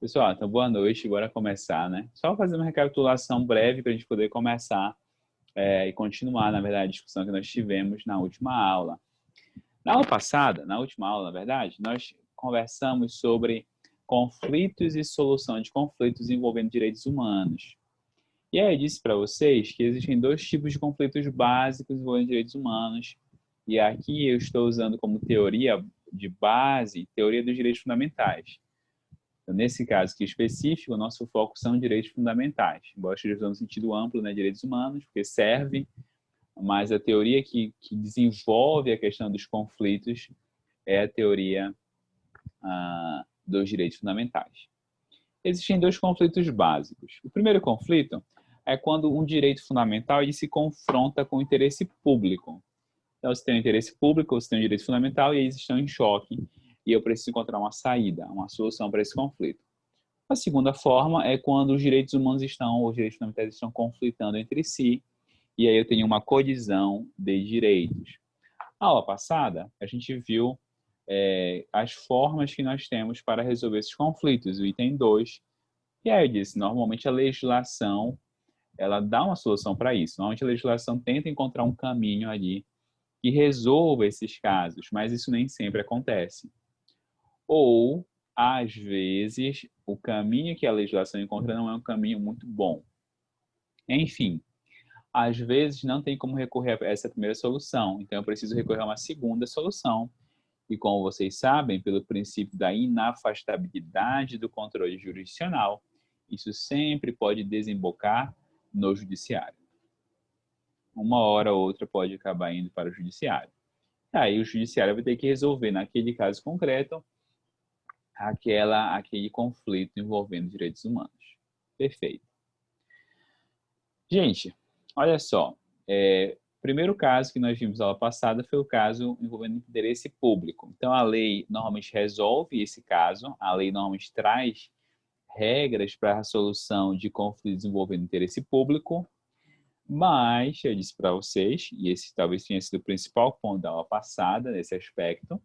Pessoal, então boa noite, bora começar, né? Só fazer uma recapitulação breve para a gente poder começar e continuar, na verdade, a discussão que nós tivemos na última aula. Na aula passada, na última aula, na verdade, nós conversamos sobre conflitos e solução de conflitos envolvendo direitos humanos. E aí eu disse para vocês que existem dois tipos de conflitos básicos envolvendo direitos humanos. E aqui eu estou usando como teoria de base, teoria dos direitos fundamentais. Então, nesse caso aqui específico, o nosso foco são direitos fundamentais. Embora esteja usando no sentido amplo, né, direitos humanos, porque serve, mas a teoria que desenvolve a questão dos conflitos é a teoria dos direitos fundamentais. Existem dois conflitos básicos. O primeiro conflito é quando um direito fundamental ele se confronta com o interesse público. Então, você tem um interesse público, você tem um direito fundamental, e eles estão em choque, e eu preciso encontrar uma saída, uma solução para esse conflito. A segunda forma é quando os direitos humanos os direitos fundamentais estão conflitando entre si, e aí eu tenho uma colisão de direitos. Na aula passada, a gente viu as formas que nós temos para resolver esses conflitos, o item 2, e aí eu disse, normalmente a legislação, ela dá uma solução para isso. Normalmente a legislação tenta encontrar um caminho ali que resolva esses casos, mas isso nem sempre acontece. Ou, às vezes, o caminho que a legislação encontra não é um caminho muito bom. Enfim, às vezes não tem como recorrer a essa primeira solução, então eu preciso recorrer a uma segunda solução. E como vocês sabem, pelo princípio da inafastabilidade do controle jurisdicional, isso sempre pode desembocar no judiciário. Uma hora ou outra pode acabar indo para o judiciário. Aí o judiciário vai ter que resolver, naquele caso concreto, aquele conflito envolvendo direitos humanos. Perfeito. Gente, olha só. Primeiro caso que nós vimos na aula passada foi o caso envolvendo interesse público. Então, a lei normalmente resolve esse caso, a lei normalmente traz regras para a solução de conflitos envolvendo interesse público, mas eu disse para vocês, e esse talvez tenha sido o principal ponto da aula passada nesse aspecto,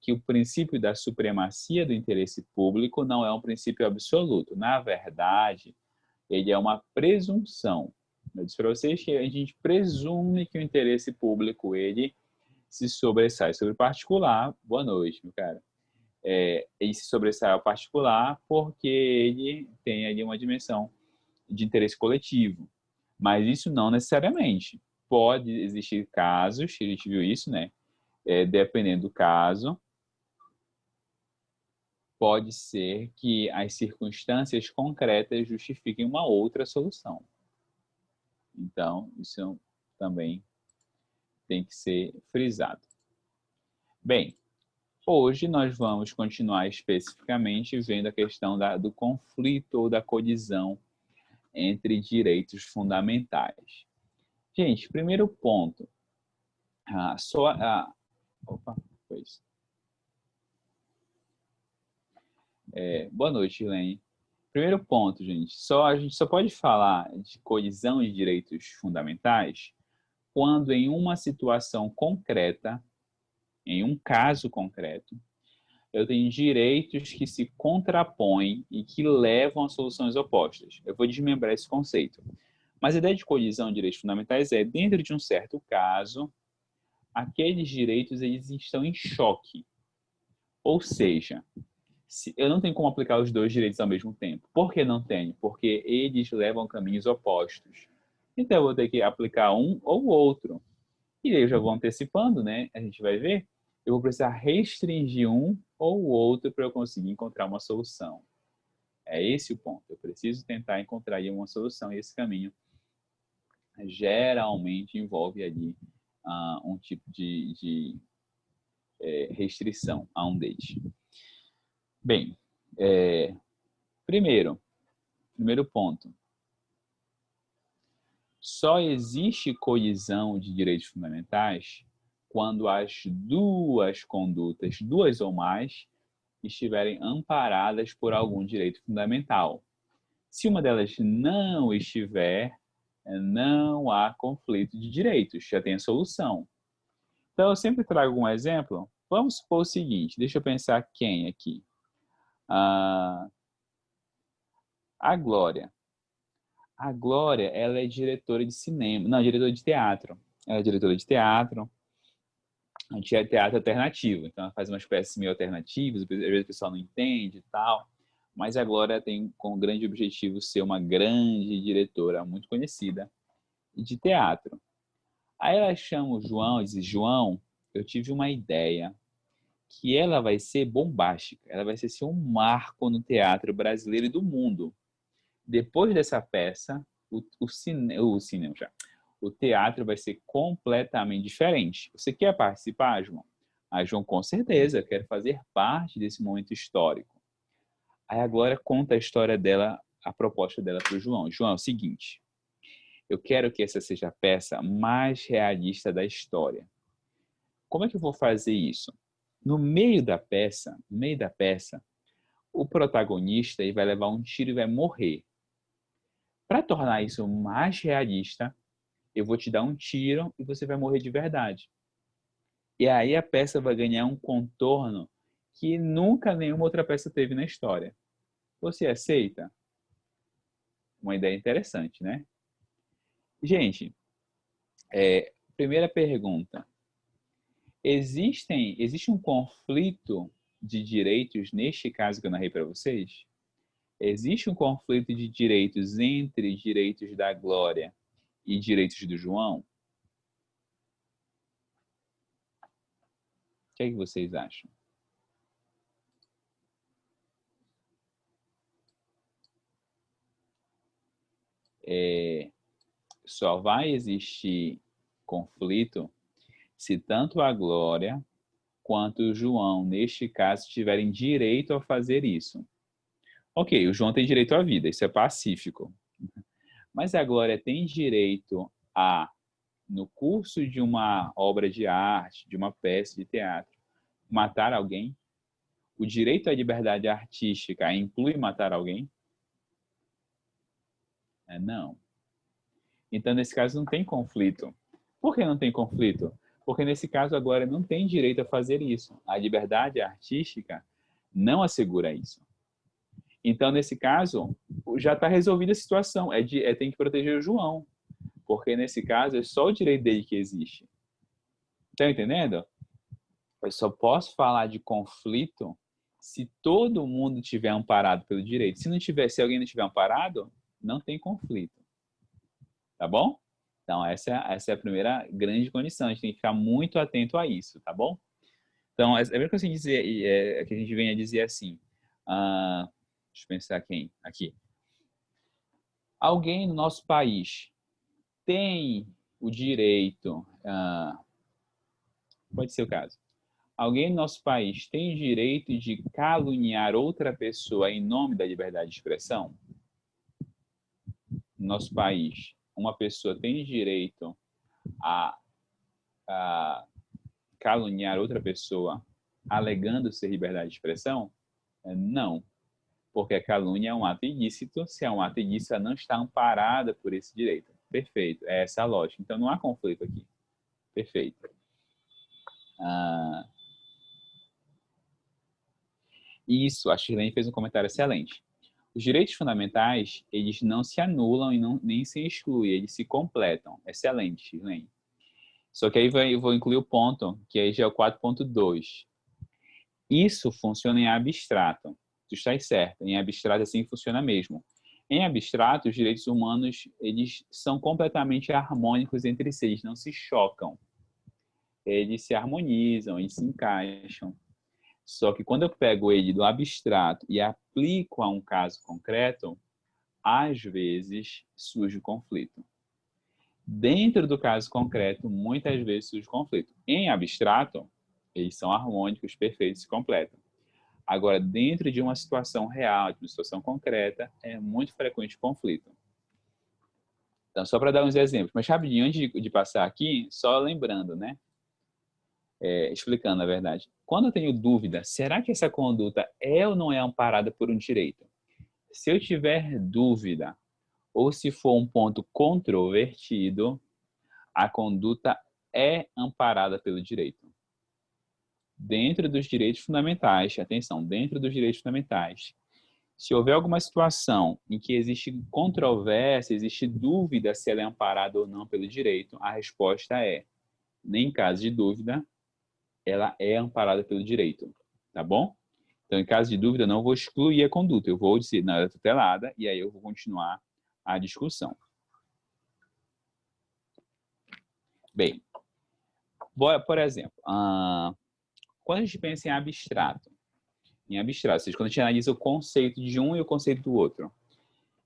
que o princípio da supremacia do interesse público não é um princípio absoluto. Na verdade, ele é uma presunção. Eu disse para vocês que a gente presume que o interesse público ele se sobressai sobre o particular. Boa noite, meu cara. Ele se sobressai ao particular porque ele tem ali uma dimensão de interesse coletivo. Mas isso não necessariamente. Pode existir casos, a gente viu isso, né? Dependendo do caso, pode ser que as circunstâncias concretas justifiquem uma outra solução. Então, isso também tem que ser frisado. Bem, hoje nós vamos continuar especificamente vendo a questão do conflito ou da colisão entre direitos fundamentais. Gente, primeiro ponto. Opa, foi isso. Boa noite, Elaine. Primeiro ponto, gente. A gente só pode falar de colisão de direitos fundamentais quando em uma situação concreta, em um caso concreto, eu tenho direitos que se contrapõem e que levam a soluções opostas. Eu vou desmembrar esse conceito. Mas a ideia de colisão de direitos fundamentais é, dentro de um certo caso, aqueles direitos eles estão em choque. Ou seja, eu não tenho como aplicar os dois direitos ao mesmo tempo. Por que não tenho? Porque eles levam caminhos opostos. Então, eu vou ter que aplicar um ou outro. E aí eu já vou antecipando, né? A gente vai ver. Eu vou precisar restringir um ou o outro para eu conseguir encontrar uma solução. É esse o ponto. Eu preciso tentar encontrar aí uma solução e esse caminho geralmente envolve ali um tipo de restrição a um deles. Bem, primeiro ponto. Só existe colisão de direitos fundamentais quando as duas condutas, duas ou mais, estiverem amparadas por algum direito fundamental. Se uma delas não estiver, não há conflito de direitos, já tem a solução. Então, eu sempre trago um exemplo. Vamos supor o seguinte, deixa eu pensar quem aqui. A Glória. A Glória, ela é diretora de cinema. Não, diretora de teatro. Ela é diretora de teatro. A gente é teatro alternativo. Então, ela faz umas peças meio alternativas. Às vezes o pessoal não entende e tal. Mas a Glória tem como grande objetivo ser uma grande diretora, muito conhecida, de teatro. Aí ela chama o João e diz, João, eu tive uma ideia que ela vai ser bombástica. Ela vai ser assim, um marco no teatro brasileiro e do mundo. Depois dessa peça, o teatro vai ser completamente diferente. Você quer participar, João? Ah, João, com certeza, eu quero fazer parte desse momento histórico. Aí a Glória conta a história dela, a proposta dela para o João. João, é o seguinte, eu quero que essa seja a peça mais realista da história. Como é que eu vou fazer isso? No meio da peça, o protagonista ele vai levar um tiro e vai morrer. Para tornar isso mais realista, eu vou te dar um tiro e você vai morrer de verdade. E aí a peça vai ganhar um contorno que nunca nenhuma outra peça teve na história. Você aceita? Uma ideia interessante, né? Gente, primeira pergunta. Existe um conflito de direitos neste caso que eu narrei para vocês? Existe um conflito de direitos entre direitos da Glória e direitos do João? O que é que vocês acham? Só vai existir conflito se tanto a Glória quanto o João, neste caso, tiverem direito a fazer isso. Ok, o João tem direito à vida, isso é pacífico. Mas a Glória tem direito a, no curso de uma obra de arte, de uma peça de teatro, matar alguém? O direito à liberdade artística inclui matar alguém? Não. Então, nesse caso, não tem conflito. Por que não tem conflito? Porque, nesse caso, a Glória não tem direito a fazer isso. A liberdade artística não assegura isso. Então, nesse caso, já está resolvida a situação. Tem que proteger o João. Porque, nesse caso, é só o direito dele que existe. Estão entendendo? Eu só posso falar de conflito se todo mundo tiver amparado pelo direito. Se alguém não tiver amparado, não tem conflito. Tá bom? Então, essa é a primeira grande condição. A gente tem que ficar muito atento a isso, tá bom? Então, é mesmo que, assim dizer, que a gente venha dizer assim, deixa eu pensar quem aqui. Alguém no nosso país tem o direito, pode ser o caso, alguém no nosso país tem o direito de caluniar outra pessoa em nome da liberdade de expressão? No nosso país, uma pessoa tem direito a caluniar outra pessoa alegando ser liberdade de expressão? Não, porque a calúnia é um ato ilícito. Se é um ato ilícito, ela não está amparada por esse direito. Perfeito, é essa a lógica. Então não há conflito aqui. Perfeito. Isso, a Shirlene fez um comentário excelente. Os direitos fundamentais, eles não se anulam e nem se excluem, eles se completam. Excelente, Shirlene. Só que aí eu vou incluir o ponto, que aí já é o 4.2. Isso funciona em abstrato. Tu estás certo, em abstrato assim funciona mesmo. Em abstrato, os direitos humanos, eles são completamente harmônicos entre si, eles não se chocam. Eles se harmonizam, eles se encaixam. Só que quando eu pego ele do abstrato e aplico a um caso concreto, às vezes surge conflito. Dentro do caso concreto, muitas vezes surge conflito. Em abstrato, eles são harmônicos, perfeitos e completam. Agora, dentro de uma situação real, de uma situação concreta, é muito frequente conflito. Então, só para dar uns exemplos, mas rapidinho, antes de passar aqui, só lembrando, né? Explicando, na verdade. Quando eu tenho dúvida, será que essa conduta é ou não é amparada por um direito? Se eu tiver dúvida, ou se for um ponto controvertido, a conduta é amparada pelo direito. Dentro dos direitos fundamentais, atenção, dentro dos direitos fundamentais, Se houver alguma situação em que existe controvérsia, existe dúvida se ela é amparada ou não pelo direito, a resposta é, nem em caso de dúvida, ela é amparada pelo direito, tá bom? Então, em caso de dúvida, não vou excluir a conduta, eu vou dizer, não, ela é tutelada, e aí eu vou continuar a discussão. Bem, por exemplo, quando a gente pensa em abstrato, ou seja, quando a gente analisa o conceito de um e o conceito do outro,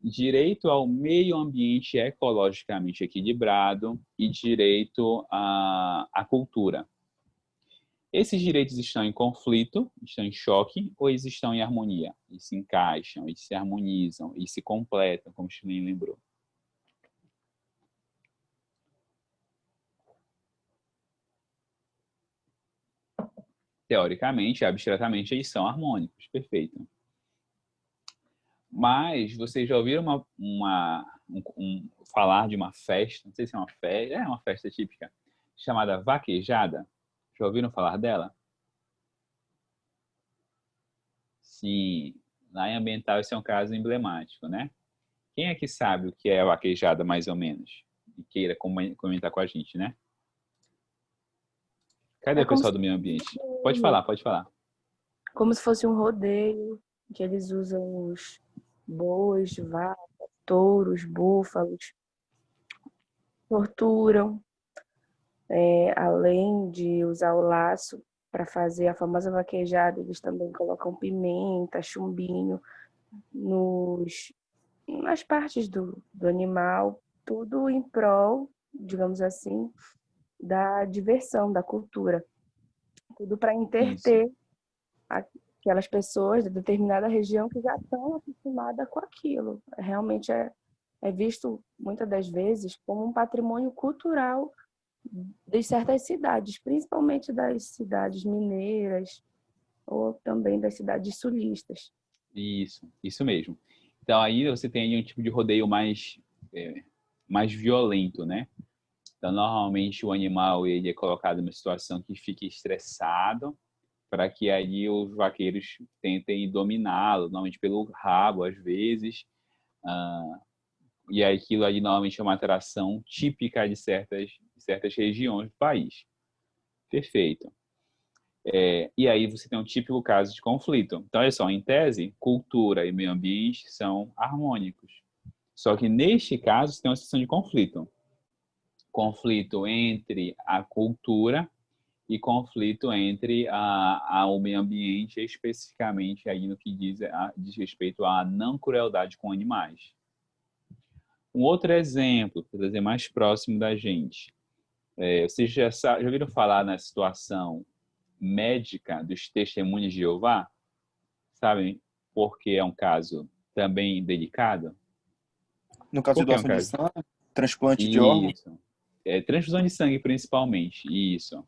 direito ao meio ambiente ecologicamente equilibrado e direito à cultura. Esses direitos estão em conflito, estão em choque, ou eles estão em harmonia? Eles se encaixam, eles se harmonizam, eles se completam, como o Chilen lembrou. Teoricamente, abstratamente, eles são harmônicos, perfeito. Mas vocês já ouviram falar de uma festa, não sei se é uma festa, é uma festa típica, chamada vaquejada? Já ouviram falar dela? Sim, lá em ambiental esse é um caso emblemático, né? Quem é que sabe o que é a vaquejada, mais ou menos? E queira comentar com a gente, né? Cadê É o como pessoal se, do meio ambiente? Pode falar, pode falar. como se fosse um rodeio, que eles usam os bois, vacas, touros, búfalos, torturam, além de usar o laço para fazer a famosa vaquejada, eles também colocam pimenta, chumbinho nas partes do animal, tudo em prol, digamos assim, da diversão, da cultura. Tudo para Isso, interter aquelas pessoas de determinada região que já estão acostumadas com aquilo. Realmente é visto, muitas das vezes, como um patrimônio cultural de certas cidades, principalmente das cidades mineiras ou também das cidades sulistas. isso mesmo. Então aí você tem aí um tipo de rodeio mais violento, né? Então normalmente o animal ele é colocado numa situação que fique estressado, para que aí os vaqueiros tentem dominá-lo, normalmente pelo rabo às vezes, e aquilo ali normalmente é uma atração típica de certas regiões do país. Perfeito. E aí você tem um típico caso de conflito. Então, olha só, em tese, cultura e meio ambiente são harmônicos. Só que neste caso, você tem uma situação de conflito. Conflito entre a cultura e conflito entre o meio ambiente, especificamente aí no que diz respeito à não crueldade com animais. Um outro exemplo, para trazer mais próximo da gente. Vocês já ouviram falar na situação médica dos testemunhos de Jeová? Sabem por que é um caso também delicado? No caso de Por que é um doação de caso? sangue, transplante de órgão, Isso. Transfusão de sangue, principalmente. Isso.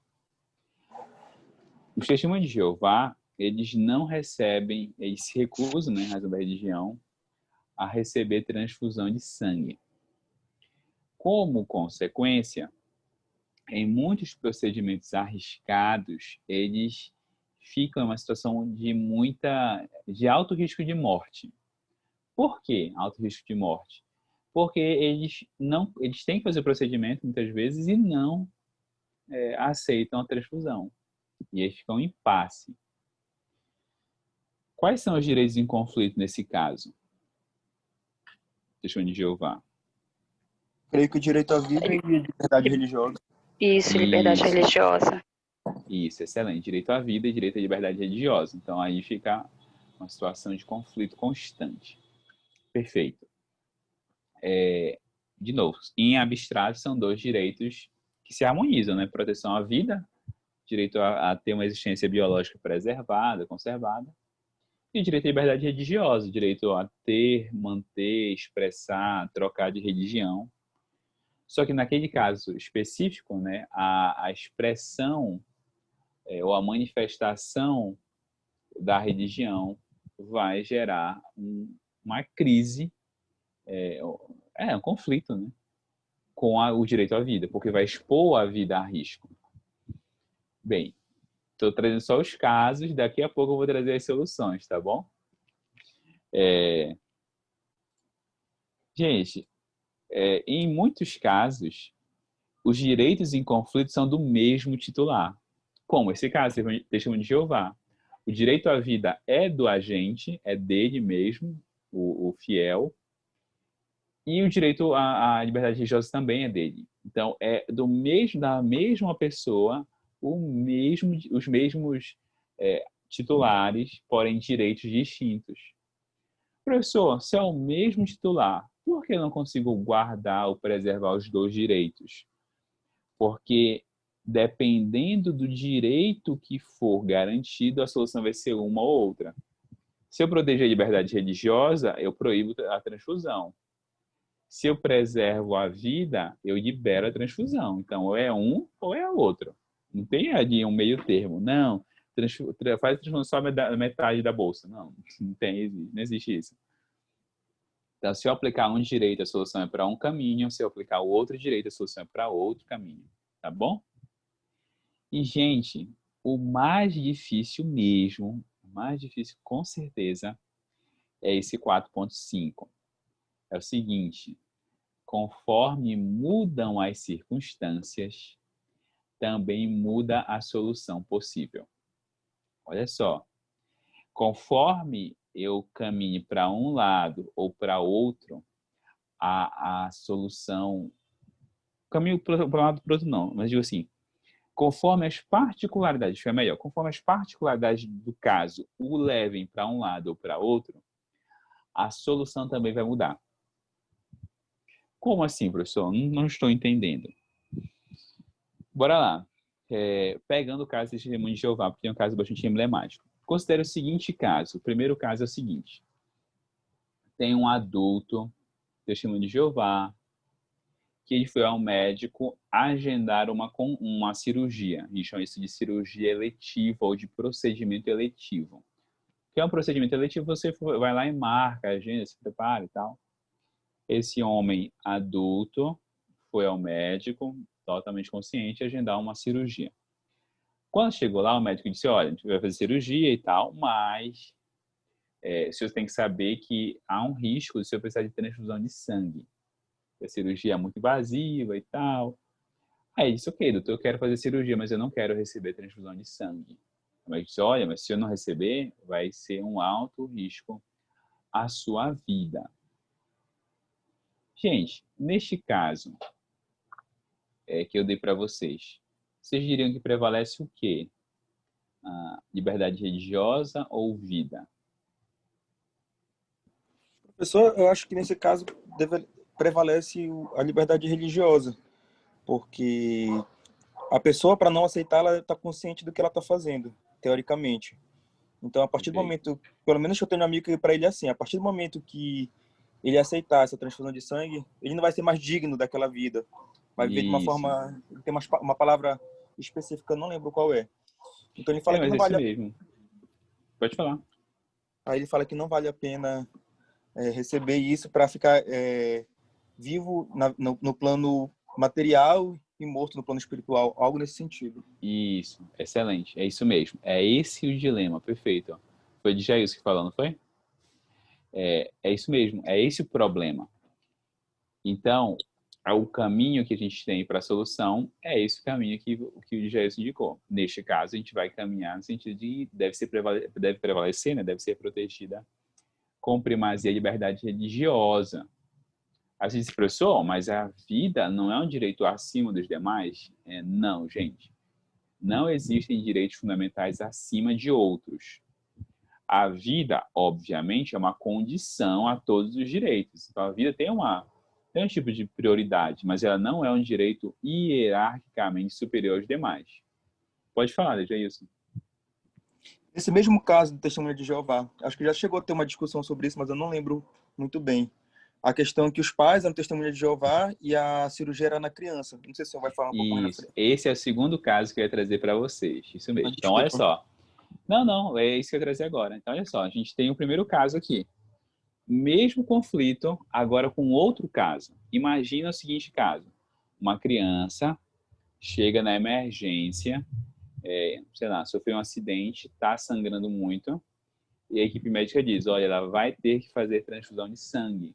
Os testemunhos de Jeová, eles não recebem, eles se recusam, né, em razão da religião, a receber transfusão de sangue. Como consequência, em muitos procedimentos arriscados, eles ficam em uma situação de alto risco de morte. Por que alto risco de morte? Porque eles têm que fazer o procedimento muitas vezes e não aceitam a transfusão. E aí fica um impasse. Quais são os direitos em conflito nesse caso? Testemunho de Jeová. creio que o direito à vida e a liberdade religiosa. Isso, liberdade Isso, religiosa. isso, excelente. Direito à vida e direito à liberdade religiosa. Então aí fica uma situação de conflito constante. Perfeito. De novo, em abstrato são dois direitos que se harmonizam, né? Proteção à vida, direito a ter uma existência biológica preservada, conservada, e direito à liberdade religiosa, direito a ter, manter, expressar, trocar de religião. Só que naquele caso específico, né, a expressão ou a manifestação da religião vai gerar uma crise, um conflito, né, com o direito à vida, porque vai expor a vida a risco. Bem, estou trazendo só os casos, daqui a pouco eu vou trazer as soluções, tá bom? É, gente, em muitos casos, os direitos em conflito são do mesmo titular. Como esse caso, testemunho de Jeová. O direito à vida é do agente, é dele mesmo, o fiel, e o direito à liberdade religiosa também é dele. Então, é da mesma pessoa, os mesmos titulares, porém direitos distintos. Professor, se é o mesmo titular, por que eu não consigo guardar ou preservar os dois direitos? Porque dependendo do direito que for garantido, a solução vai ser uma ou outra. Se eu proteger a liberdade religiosa, eu proíbo a transfusão. Se eu preservo a vida, eu libero a transfusão. Então, ou é um ou é outro. Não tem ali um meio termo. Não, faz a transfusão só a metade da bolsa. Não, não existe isso. Então, se eu aplicar um direito, a solução é para um caminho. Se eu aplicar o outro direito, a solução é para outro caminho. Tá bom? E, gente, o mais difícil mesmo, o mais difícil com certeza, é esse 4.5. É o seguinte: conforme mudam as circunstâncias, também muda a solução possível. Olha só, conforme eu caminhe para um lado ou para outro, a solução... Caminho para um lado para o outro não, mas digo assim, conforme as particularidades, foi melhor, conforme as particularidades do caso o levem para um lado ou para outro, a solução também vai mudar. Como assim, professor? Não estou entendendo. Bora lá. Pegando o caso de testemunho de Jeová, porque é um caso bastante emblemático. Considere o seguinte caso. O primeiro caso é o seguinte. Tem um adulto, testemunho de Jeová, que ele foi ao médico agendar uma cirurgia. A gente chama isso de cirurgia eletiva ou de procedimento eletivo. O que é um procedimento eletivo? Você vai lá e marca, agenda, se prepara e tal. Esse homem adulto foi ao médico, totalmente consciente, agendar uma cirurgia. Quando chegou lá, o médico disse, olha, a gente vai fazer cirurgia e tal, mas o senhor tem que saber que há um risco de o senhor precisar de transfusão de sangue. A cirurgia é muito invasiva e tal. Aí ele disse, ok, doutor, eu quero fazer cirurgia, mas eu não quero receber transfusão de sangue. O médico disse, olha, mas se eu não receber, vai ser um alto risco à sua vida. Gente, neste caso que eu dei para vocês, vocês diriam que prevalece o quê? A liberdade religiosa ou vida? Professor, eu acho que nesse caso prevalece a liberdade religiosa, porque a pessoa, para não aceitar, ela está consciente do que ela está fazendo, teoricamente. Então, a partir do momento, pelo menos que eu tenho um amigo que para ele é assim, a partir do momento que ele aceitar essa transfusão de sangue, ele não vai ser mais digno daquela vida. Vai viver de uma forma, tem uma palavra específica, eu não lembro qual é. Então ele fala que Mas não é isso vale a... mesmo. Pode falar. Aí ele fala que não vale a pena receber isso para ficar vivo no plano material e morto no plano espiritual, algo nesse sentido. Isso, excelente. É isso mesmo. É esse o dilema, perfeito. Foi de Jair que falou, não foi? É isso mesmo, é esse o problema. Então, o caminho que a gente tem para a solução é esse caminho que o Jair indicou. Neste caso, a gente vai caminhar no sentido de deve prevalecer, né? Deve ser protegida com primazia a liberdade religiosa. A gente se professor, mas a vida não é um direito acima dos demais? Não, gente. Não existem direitos fundamentais acima de outros. A vida, obviamente, é uma condição a todos os direitos. Então, a vida tem um tipo de prioridade, mas ela não é um direito hierarquicamente superior aos demais. Pode falar, deixa isso. Esse mesmo caso do testemunho de Jeová, acho que já chegou a ter uma discussão sobre isso, mas eu não lembro muito bem. A questão é que os pais eram testemunha de Jeová e a cirurgia era na criança. Não sei se o senhor vai falar um pouco mais na Isso. frente. Esse é o segundo caso que eu ia trazer para vocês. Isso mesmo. Então, olha Desculpa. só. Não, é isso que eu ia trazer agora. Então, olha só, a gente tem o primeiro caso aqui. Mesmo conflito, agora com outro caso. Imagina o seguinte caso. Uma criança chega na emergência, sei lá, sofreu um acidente, está sangrando muito, E a equipe médica diz, olha, ela vai ter que fazer transfusão de sangue.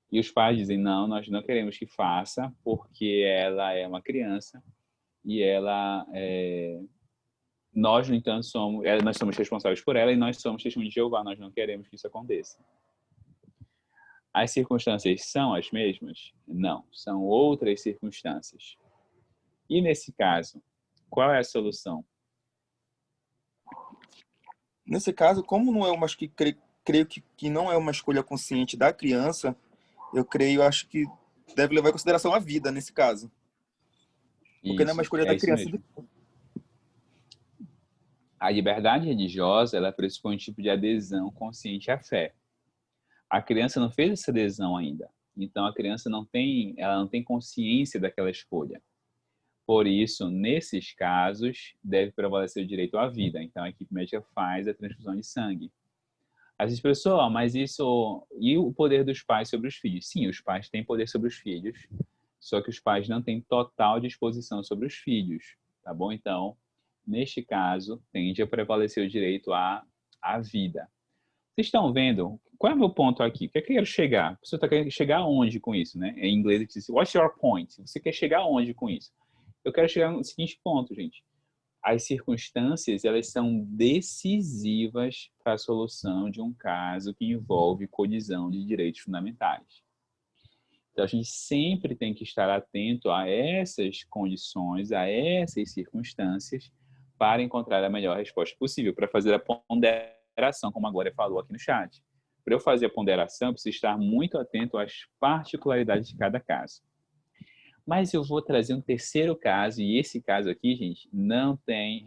E os pais dizem, não, nós não queremos que faça, porque ela é uma criança e nós, no entanto, nós somos responsáveis por ela e nós somos testemunhas de Jeová, nós não queremos que isso aconteça. As circunstâncias são as mesmas? Não, são outras circunstâncias. E nesse caso, qual é a solução? Nesse caso, como não é uma, acho que creio que não é uma escolha consciente da criança, acho que deve levar em consideração a vida nesse caso. Porque não é uma escolha da isso criança. mesmo. A liberdade religiosa, ela pressupõe um tipo de adesão consciente à fé. A criança não fez essa adesão ainda. Então, a criança ela não tem consciência daquela escolha. Por isso, nesses casos, deve prevalecer o direito à vida. Então, a equipe médica faz a transfusão de sangue. Às vezes, pessoal, mas isso... E o poder dos pais sobre os filhos? Sim, os pais têm poder sobre os filhos, só que os pais não têm total disposição sobre os filhos, tá bom? Então, neste caso, tende a prevalecer o direito à vida. Vocês estão vendo? Qual é o meu ponto aqui? O que é que eu quero chegar? A pessoa está querendo chegar aonde com isso, né? Em inglês, diz assim, what's your point? Você quer chegar aonde com isso? Eu quero chegar no seguinte ponto, gente. As circunstâncias, elas são decisivas para a solução de um caso que envolve colisão de direitos fundamentais. Então, a gente sempre tem que estar atento a essas condições, a essas circunstâncias, para encontrar a melhor resposta possível, para fazer a ponderação, como a Glória falou aqui no chat. Para eu fazer a ponderação, eu preciso estar muito atento às particularidades de cada caso. Mas eu vou trazer um terceiro caso, e esse caso aqui, gente, não tem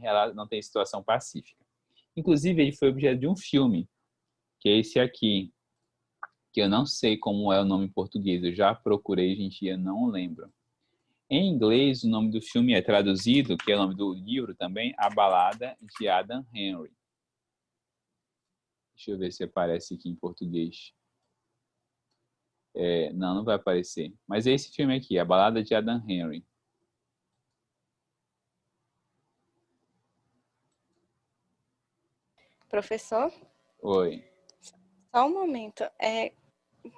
situação pacífica. Inclusive, ele foi objeto de um filme, que é esse aqui, que eu não sei como é o nome em português, eu já procurei, gente, e eu não lembro. Em inglês, o nome do filme é traduzido, que é o nome do livro também, A Balada de Adam Henry. Deixa eu ver se aparece aqui em português. Não vai aparecer. Mas é esse filme aqui, A Balada de Adam Henry. Professor? Oi. Só um momento.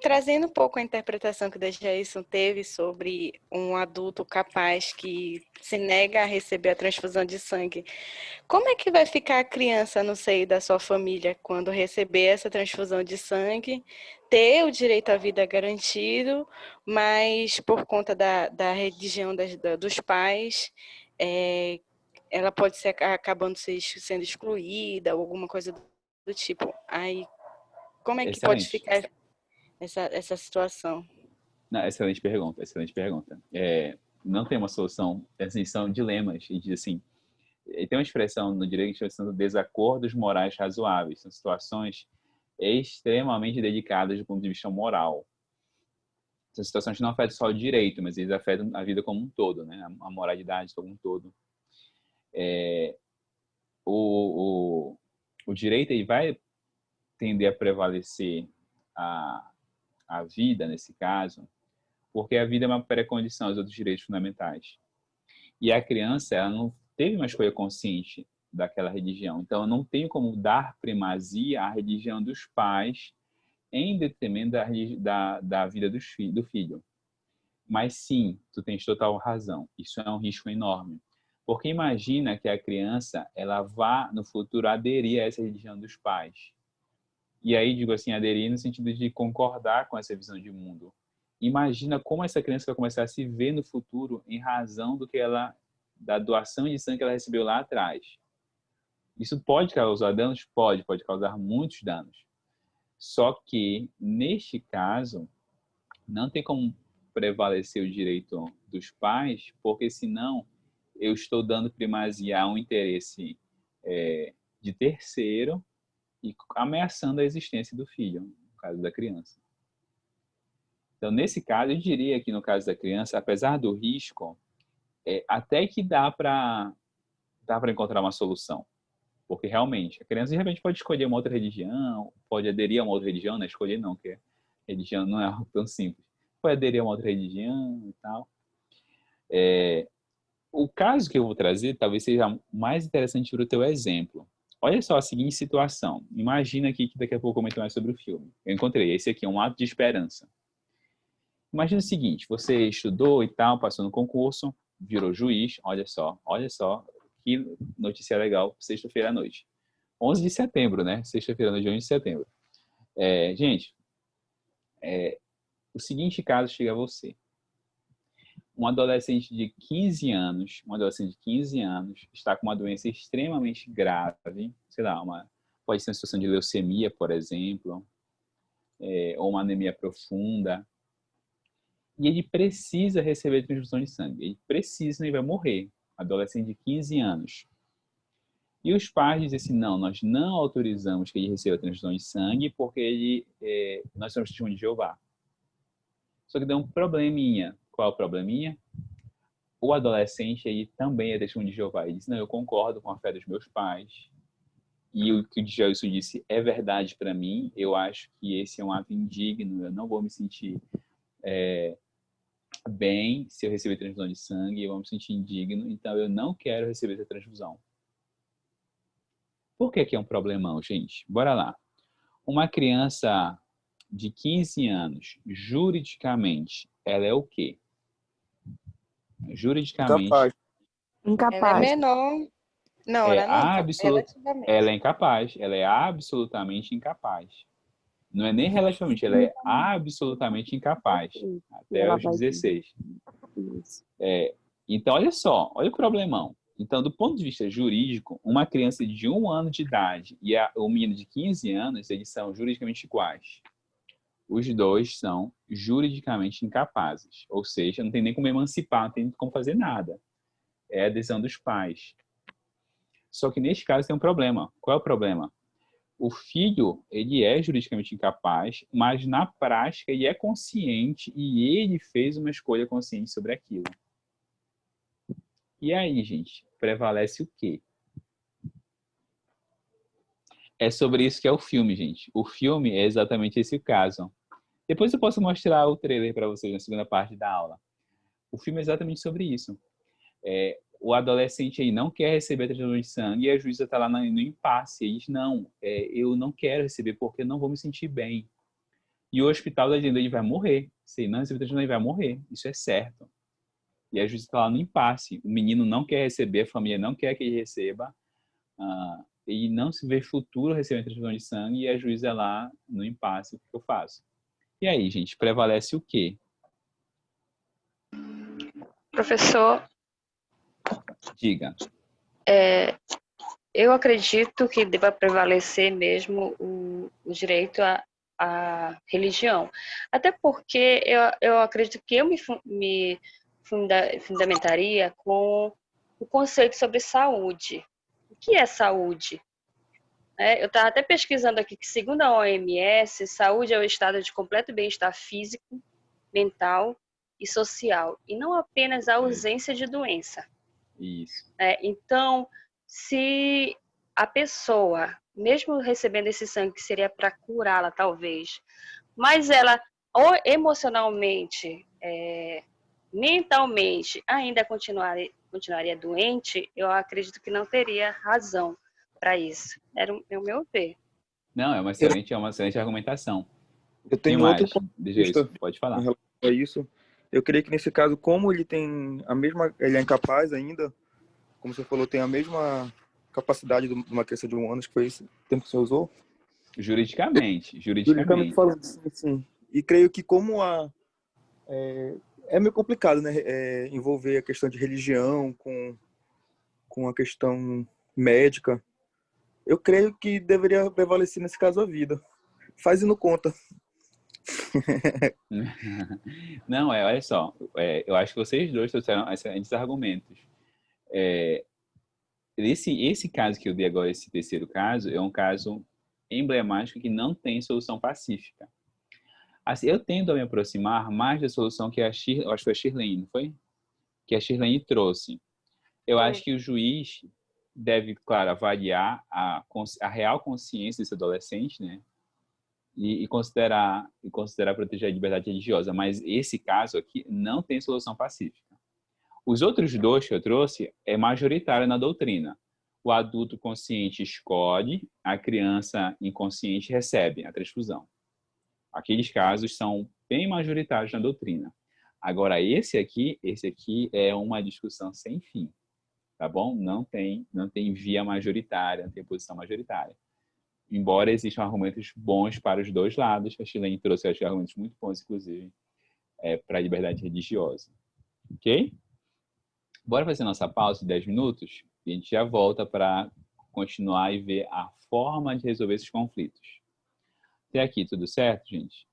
Trazendo um pouco a interpretação que o Jason teve sobre um adulto capaz que se nega a receber a transfusão de sangue, como é que vai ficar a criança no seio da sua família quando receber essa transfusão de sangue, ter o direito à vida garantido, mas por conta da religião dos pais, ela pode ser acabando sendo excluída ou alguma coisa do tipo. Aí, como é que pode Excelente. ficar essa situação? Não, excelente pergunta, excelente pergunta. Não tem uma solução, assim, são dilemas. E diz assim, tem uma expressão no direito que chama de desacordos morais razoáveis. São situações extremamente delicadas do ponto de vista moral. São situações que não afetam só o direito, mas eles afetam a vida como um todo, né? A moralidade como um todo. O direito ele vai tender a prevalecer a vida, nesse caso, porque a vida é uma pré-condição aos outros direitos fundamentais. E a criança, ela não teve uma escolha consciente daquela religião. Então, eu não tenho como dar primazia à religião dos pais em detrimento da vida do filho. Mas sim, tu tens total razão. Isso é um risco enorme. Porque imagina que a criança, ela vá no futuro aderir a essa religião dos pais. E aí, digo assim, aderir no sentido de concordar com essa visão de mundo. Imagina como essa criança vai começar a se ver no futuro em razão da doação de sangue que ela recebeu lá atrás. Isso pode causar danos? Pode causar muitos danos. Só que, neste caso, não tem como prevalecer o direito dos pais, porque senão eu estou dando primazia a um interesse de terceiro e ameaçando a existência do filho, no caso da criança. Então, nesse caso, eu diria que no caso da criança, apesar do risco, até que dá para encontrar uma solução. Porque realmente, a criança de repente pode escolher uma outra religião, pode aderir a uma outra religião, né? Escolher não, porque religião não é algo tão simples. Pode aderir a uma outra religião e tal. O caso que eu vou trazer talvez seja mais interessante para o teu exemplo. Olha só a seguinte situação. Imagina aqui que daqui a pouco eu comento mais sobre o filme. Eu encontrei. Esse aqui é um ato de esperança. Imagina o seguinte, você estudou e tal, passou no concurso, virou juiz, olha só, que notícia legal, sexta-feira à noite. 11 de setembro, né? Sexta-feira à noite, 11 de setembro. Gente, o seguinte caso chega a você. Um adolescente de 15 anos, está com uma doença extremamente grave, sei lá, pode ser uma situação de leucemia, por exemplo, ou uma anemia profunda, e ele precisa receber transfusão de sangue. Ele precisa, ele vai morrer. Adolescente de 15 anos. E os pais dizem assim, não, nós não autorizamos que ele receba transfusão de sangue porque nós somos testemunhos de Jeová. Só que deu um probleminha. Qual é o probleminha? O adolescente aí também é testemunho de Jeová. Ele disse, não, eu concordo com a fé dos meus pais. E o que o Gelson disse é verdade para mim. Eu acho que esse é um ato indigno. Eu não vou me sentir bem se eu receber transfusão de sangue. Eu vou me sentir indigno. Então, eu não quero receber essa transfusão. Por que é um problemão, gente? Bora lá. Uma criança de 15 anos, juridicamente, ela é o quê? Juridicamente... Incapaz. Ela é menor. Não, ela não. Relativamente. Ela é incapaz. Ela é absolutamente incapaz. Não é nem relativamente, ela é absolutamente incapaz. Até os 16. Então, olha só, olha o problemão. Então, do ponto de vista jurídico, uma criança de 1 ano de idade e o menino de 15 anos, eles são juridicamente iguais. Os dois são juridicamente incapazes. Ou seja, não tem nem como emancipar, não tem como fazer nada. É a decisão dos pais. Só que neste caso tem um problema. Qual é o problema? O filho, ele é juridicamente incapaz, mas na prática ele é consciente e ele fez uma escolha consciente sobre aquilo. E aí, gente, prevalece o quê? É sobre isso que é o filme, gente. O filme é exatamente esse caso. Depois eu posso mostrar o trailer para vocês na segunda parte da aula. O filme é exatamente sobre isso. O adolescente aí não quer receber a transfusão de sangue e a juíza está lá no impasse. Ele diz, não, eu não quero receber porque eu não vou me sentir bem. E o hospital está dizendo, ele vai morrer. Se ele não receber a transfusão, ele vai morrer. Isso é certo. E a juíza está lá no impasse. O menino não quer receber, a família não quer que ele receba. E não se vê futuro recebendo transfusão de sangue e a juíza é lá no impasse. O que eu faço? E aí, gente, prevalece o quê? Professor, Diga. Eu acredito que deva prevalecer mesmo o direito à religião. Até porque eu acredito que eu me fundamentaria com o conceito sobre saúde. O que é saúde? Eu estava até pesquisando aqui que, segundo a OMS, saúde é o estado de completo bem-estar físico, mental e social, e não apenas a ausência de doença. Isso. Então, se a pessoa, mesmo recebendo esse sangue, que seria para curá-la, talvez, mas ela, ou emocionalmente, mentalmente, ainda continuaria doente, eu acredito que não teria razão para isso. É o meu ver. Não, é uma excelente argumentação. Eu tenho mais? outro ponto de vista Pode falar. em relação a isso. Eu creio que nesse caso, como ele tem ele é incapaz ainda, como você falou, tem a mesma capacidade de uma criança de 1 ano, que foi esse tempo que você usou. Juridicamente. Falando, sim. E creio que como é meio complicado, né, envolver a questão de religião com a questão médica. Eu creio que deveria prevalecer nesse caso a vida. Faz e não conta. Não, olha só, eu acho que vocês dois trouxeram excelentes argumentos. Esse caso que eu dei agora, esse terceiro caso, é um caso emblemático que não tem solução pacífica. Assim, eu tendo a me aproximar mais da solução que acho que foi a Shirlene, não foi? Que a Shirlene trouxe. Eu acho que o juiz deve, claro, avaliar a real consciência desse adolescente, né? E considerar proteger a liberdade religiosa. Mas esse caso aqui não tem solução pacífica. Os outros dois que eu trouxe é majoritário na doutrina. o adulto consciente escolhe, a criança inconsciente recebe a transfusão. Aqueles casos são bem majoritários na doutrina. Agora, esse aqui é uma discussão sem fim, tá bom? Não tem via majoritária, não tem posição majoritária. Embora existam argumentos bons para os dois lados, a Chilene trouxe argumentos muito bons, inclusive, para a liberdade religiosa. Ok? Bora fazer nossa pausa de 10 minutos e a gente já volta para continuar e ver a forma de resolver esses conflitos. Até aqui, tudo certo, gente?